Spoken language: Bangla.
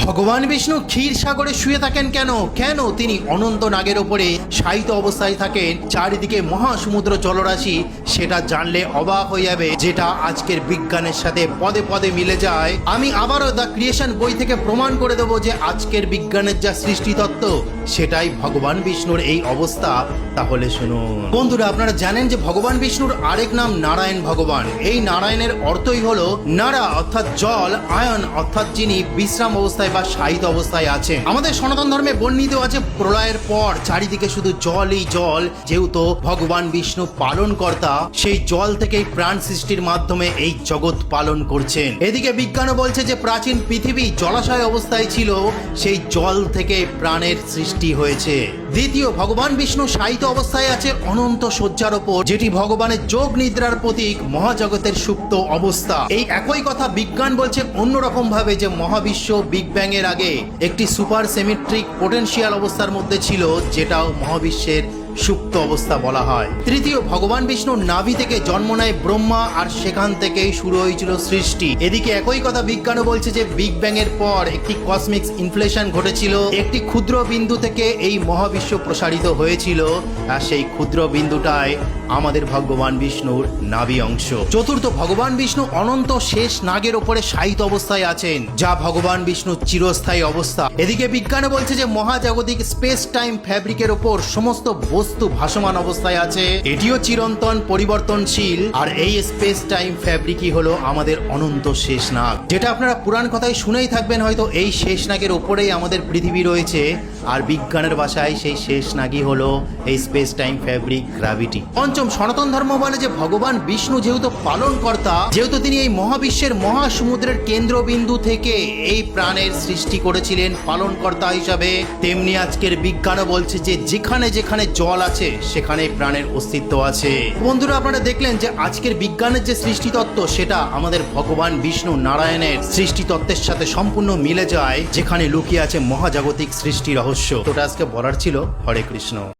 ভগবান বিষ্ণু ক্ষীর সাগরে শুয়ে থাকেন কেন? কেন তিনি অনন্ত নাগের ওপরে শায়িত অবস্থায় থাকেন? চারিদিকে মহাসমুদ্র জলরাশি, সেটা জানলে অবাক হয়ে যাবে, যেটা আজকের বিজ্ঞানের সাথে পদে পদে মিলে যায়। আমি আবারও দ্য ক্রিয়েশন বই থেকে প্রমাণ করে দেবো যে আজকের বিজ্ঞানের যা সৃষ্টি তত্ত্ব সেটাই ভগবান বিষ্ণুর এই অবস্থা। তাহলে শুনুন বন্ধুরা, আপনারা জানেন যে ভগবান বিষ্ণুর আরেক নাম নারায়ণ ভগবান। এই নারায়ণের অর্থই হলো নারা অর্থাৎ জল, আয়ন অর্থাৎ যিনি বিশ্রাম অবস্থায় বা শায়িত অবস্থায় আছেন। আমাদের সনাতন ধর্মে বর্ণিত আছে প্রলয়ের পর চারিদিকে শুধু জলই জল। যেহেতু ভগবান বিষ্ণু পালন কর্তা, সেই জল থেকেই প্রাণ সৃষ্টির মাধ্যমে এই জগৎ পালন করছেন। এদিকে বিজ্ঞানও বলছে যে প্রাচীন পৃথিবী জলাশয় অবস্থায় ছিল, সেই জল থেকে প্রাণের সৃষ্টি হয়েছে। দ্বিতীয়, ভগবান বিষ্ণু শায়িত অবস্থায় আছে অনন্ত শয্যার ওপর, যেটি ভগবানের যোগ নিদ্রার প্রতীক, মহাজগতের সুপ্ত অবস্থা। এই একই কথা বিজ্ঞান বলছে অন্যরকম ভাবে, যে মহাবিশ্ব বিগ ব্যাং এর আগে একটি সুপার সিমেট্রিক পোটেনশিয়াল অবস্থার মধ্যে ছিল, যেটাও মহাবিশ্বের সুপ্ত অবস্থা বলা হয়। তৃতীয়, ভগবান বিষ্ণুর নাভি থেকে জন্ম নেয় ব্রহ্মা, আর সেখান থেকেই শুরু হয়েছিল সৃষ্টি। এদিকে একই কথা বিজ্ঞানও বলছে যে বিগ ব্যাং এর পর একটি কসমিক ইনফ্লেশন ঘটেছিল, একটি ক্ষুদ্র বিন্দু থেকে এই মহাবিশ্ব প্রসারিত হয়েছিল, আর সেই ক্ষুদ্র বিন্দুটাই আমাদের ভগবান বিষ্ণুর নাভি অংশ। চতুর্থ, ভগবান বিষ্ণু অনন্ত শেষ নাগের ওপরে শায়িত অবস্থায় আছেন, যা ভগবান বিষ্ণুর চিরস্থায়ী অবস্থা। এদিকে বিজ্ঞানও বলছে যে মহাজাগতিক স্পেস টাইম ফ্যাব্রিকের ওপর সমস্ত বস্তু ভাসমান অবস্থায় আছে, এটিও চিরন্তন পরিবর্তনশীল। আর এই স্পেস টাইম ফ্যাব্রিকই হলো আমাদের অনন্ত শেষ নাগ, যেটা আপনারা পুরাণ কথায় শুনেই থাকবেন হয়তো। এই শেষ নাগের ওপরেই আমাদের পৃথিবী রয়েছে, আর বিজ্ঞানের ভাষায় সেই শেষ নাগই হলো এই স্পেস টাইম ফ্যাব্রিক, গ্র্যাভিটি। পঞ্চম, সনাতন ধর্ম বলে যে ভগবান বিষ্ণু যেহেতু পালন কর্তা, যেহেতু তিনি এই মহাবিশ্বের মহাসমুদ্রের কেন্দ্রবিন্দু থেকে এই প্রাণের সৃষ্টি করেছিলেন পালন কর্তা হিসাবে, তেমনি আজকের বিজ্ঞানও বলছে যে যেখানে যেখানে জল আছে সেখানে প্রাণের অস্তিত্ব আছে। বন্ধুরা, আপনারা দেখলেন যে আজকের বিজ্ঞানের যে সৃষ্টি তত্ত্ব সেটা আমাদের ভগবান বিষ্ণু নারায়ণের সৃষ্টি তত্ত্বের সাথে সম্পূর্ণ মিলে যায়, যেখানে লুকিয়ে আছে মহাজাগতিক সৃষ্টি রহস্য। তো আজকে বলার ছিল। হরে কৃষ্ণ।